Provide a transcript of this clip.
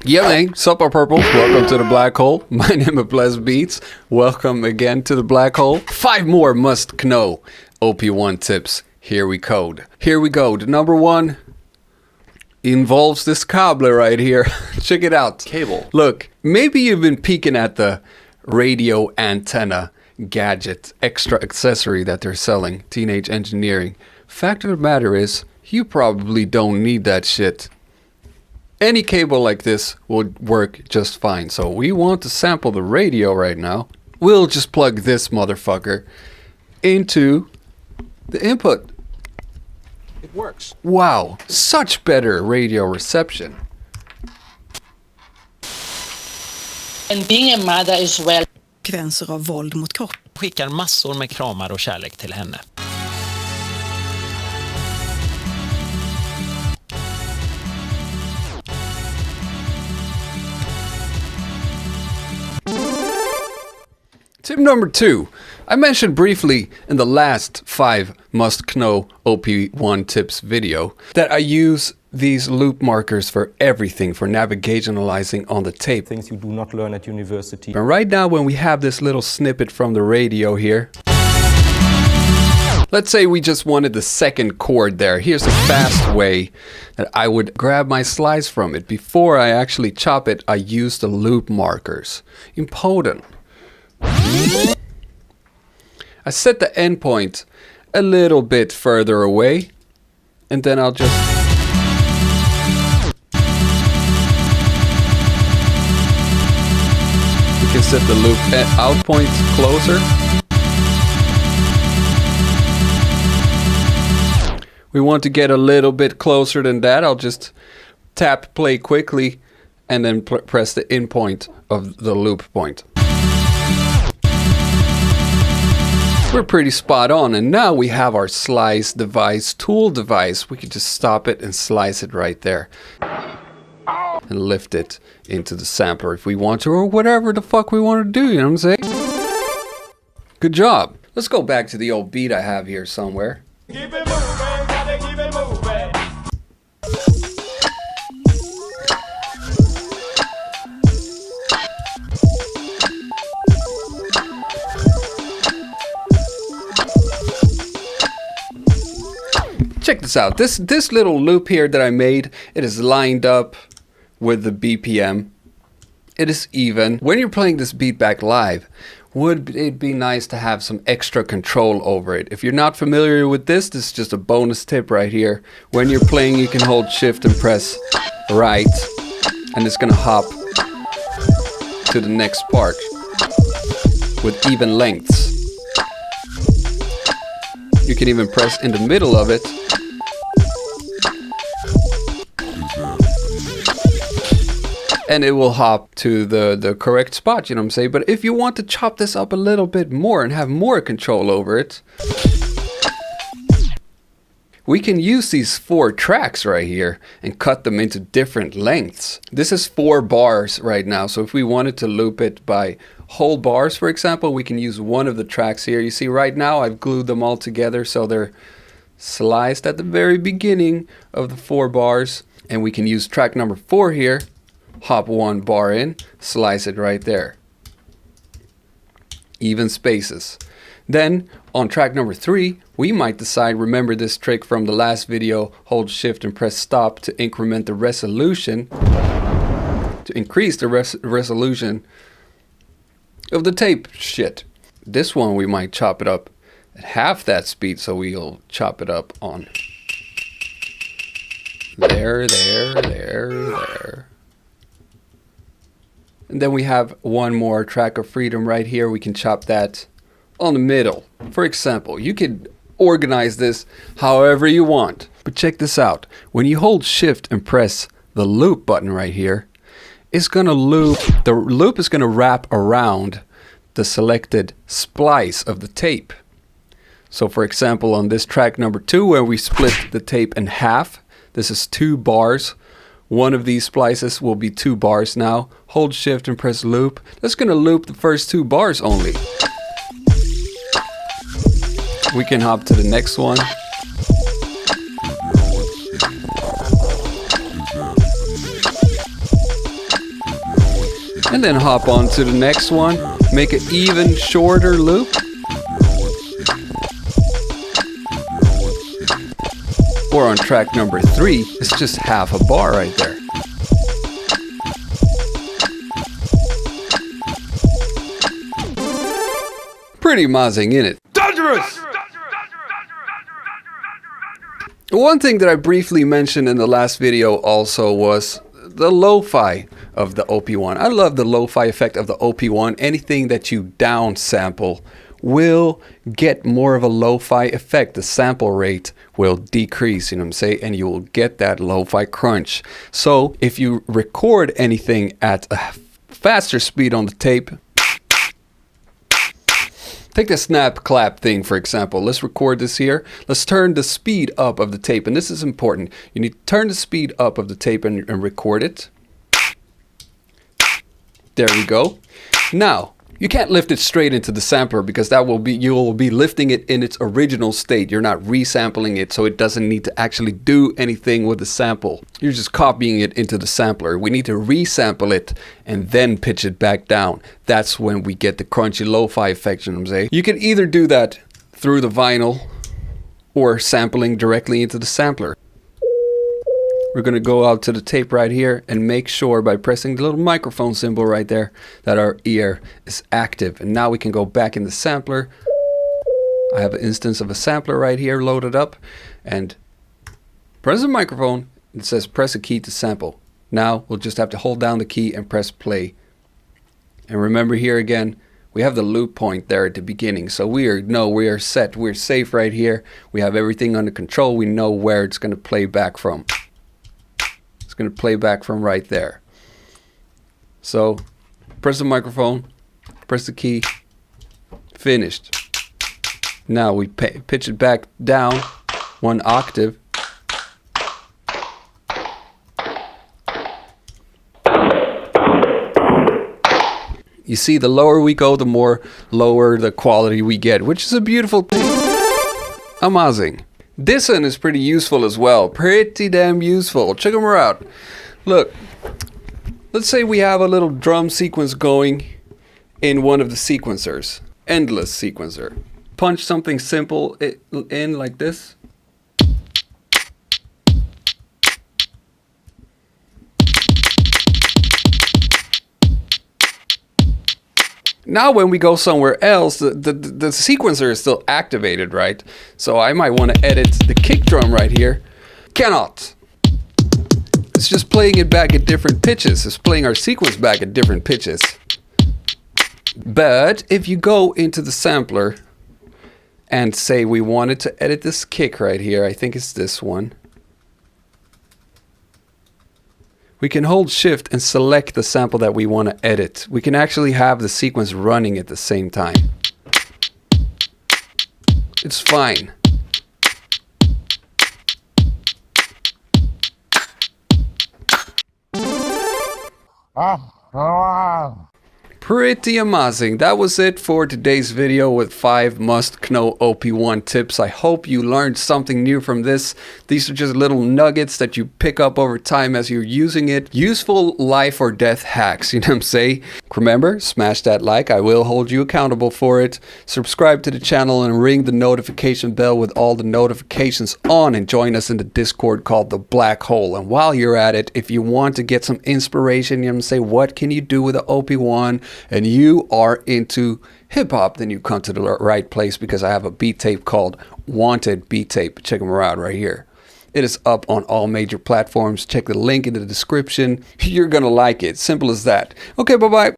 Yeah, man. Sup, our purples. Welcome to the black hole. My name is Bless Beats. Welcome again to the black hole. 5 more must-know OP-1 tips. Here we code. Here we go. The number 1 involves this cable right here. Check it out. Cable. Look, maybe you've been peeking at the radio antenna gadget extra accessory that they're selling. Teenage engineering. Fact of the matter is, you probably don't need that shit. Any cable like this will work just fine. So we want to sample the radio right now. We'll just plug this motherfucker into the input. It works. Wow, such better radio reception. And being a mother as well. Gränser av våld mot kropp. Skickar massor med kramar och kärlek till henne. Tip number 2. I mentioned briefly in the last 5 must-know OP-1 tips video that I use these loop markers for everything, for navigationalizing on the tape. Things you do not learn at university. And right now when we have this little snippet from the radio here, let's say we just wanted the second chord there. Here's a fast way that I would grab my slice from it. Before I actually chop it, I use the loop markers. Important. I set the endpoint a little bit further away, and then I'll just we can set the loop out point closer. We want to get a little bit closer than that. I'll just tap play quickly and then press the in point of the loop point. We're pretty spot on, and now we have our slice device, tool device. We can just stop it and slice it right there and lift it into the sampler if we want to, or whatever the fuck we want to do, you know what I'm saying? Good job. Let's go back to the old beat I have here somewhere. Keep it moving, gotta keep it moving. Check this out. This little loop here that I made, it is lined up with the BPM. It is even. When you're playing this beat back live, would it be nice to have some extra control over it? If you're not familiar with this is just a bonus tip right here. When you're playing, you can hold shift and press right, and it's gonna hop to the next part with even lengths. You can even press in the middle of it. And it will hop to the correct spot, you know what I'm saying? But if you want to chop this up a little bit more and have more control over it, we can use these 4 tracks right here and cut them into different lengths. This is 4 bars right now, so if we wanted to loop it by whole bars, for example, we can use one of the tracks here. You see right now I've glued them all together so they're sliced at the very beginning of the 4 bars, and we can use track number 4 here. Hop 1 bar in, slice it right there. Even spaces. Then on track number 3, we might decide, remember this trick from the last video, hold shift and press stop to increment the resolution, to increase the resolution of the tape shit. This one we might chop it up at half that speed, so we'll chop it up on there. And then we have one more track of freedom right here. We can chop that on the middle. For example, you could organize this however you want. But check this out. When you hold shift and press the loop button right here, it's gonna loop. The loop is gonna wrap around the selected splice of the tape. So for example, on this track number 2, where we split the tape in half, this is 2 bars. One of these splices will be 2 bars now. Hold shift and press loop. That's gonna loop the first 2 bars only. We can hop to the next one. And then hop on to the next one. Make an even shorter loop. Or on track number 3, it's just half a bar right there. Pretty amazing, isn't it? Dangerous! One thing that I briefly mentioned in the last video also was the lo-fi of the OP-1. I love the lo-fi effect of the OP-1. Anything that you down sample will get more of a lo-fi effect. The sample rate will decrease, you know what I'm saying? And you will get that lo-fi crunch. So if you record anything at a faster speed on the tape, take the snap clap thing, for example. Let's record this here. Let's turn the speed up of the tape. And this is important. You need to turn the speed up of the tape and record it. There we go. Now, you can't lift it straight into the sampler because that will be, you will be lifting it in its original state. You're not resampling it, so it doesn't need to actually do anything with the sample. You're just copying it into the sampler. We need to resample it and then pitch it back down. That's when we get the crunchy lo-fi effect, you know what I'm saying? You can either do that through the vinyl or sampling directly into the sampler. We're going to go out to the tape right here and make sure by pressing the little microphone symbol right there that our ear is active. And now we can go back in the sampler. I have an instance of a sampler right here loaded up, and press the microphone. It says press a key to sample. Now we'll just have to hold down the key and press play. And remember here again, we have the loop point there at the beginning. So we are set. We're safe right here. We have everything under control. We know where it's going to play back from. Going to play back from right there. So press the microphone, press the key, finished. Now we pitch it back down 1 octave. You see, the lower we go, the more lower the quality we get, which is a beautiful thing. Amazing. This one is pretty useful as well. Pretty damn useful. Check them out. Look, let's say we have a little drum sequence going in one of the sequencers. Endless sequencer. Punch something simple in like this. Now when we go somewhere else, the sequencer is still activated, right? So I might want to edit the kick drum right here. Cannot. It's just playing it back at different pitches. It's playing our sequence back at different pitches. But if you go into the sampler and say we wanted to edit this kick right here, I think it's this one. We can hold shift and select the sample that we want to edit. We can actually have the sequence running at the same time. It's fine. Pretty amazing. That was it for today's video with 5 must-know OP-1 tips. I hope you learned something new from this. These are just little nuggets that you pick up over time as you're using it. Useful life or death hacks, you know what I'm saying? Remember, smash that like. I will hold you accountable for it. Subscribe to the channel and ring the notification bell with all the notifications on, and join us in the Discord called The Black Hole. And while you're at it, if you want to get some inspiration, you know what I'm saying, what can you do with the OP-1? And you are into hip-hop, then you come to the right place, because I have a beat tape called Wanted Beat Tape. Check them out right here. It is up on all major platforms. Check the link in the description. You're gonna like it. Simple as that. Okay, bye-bye.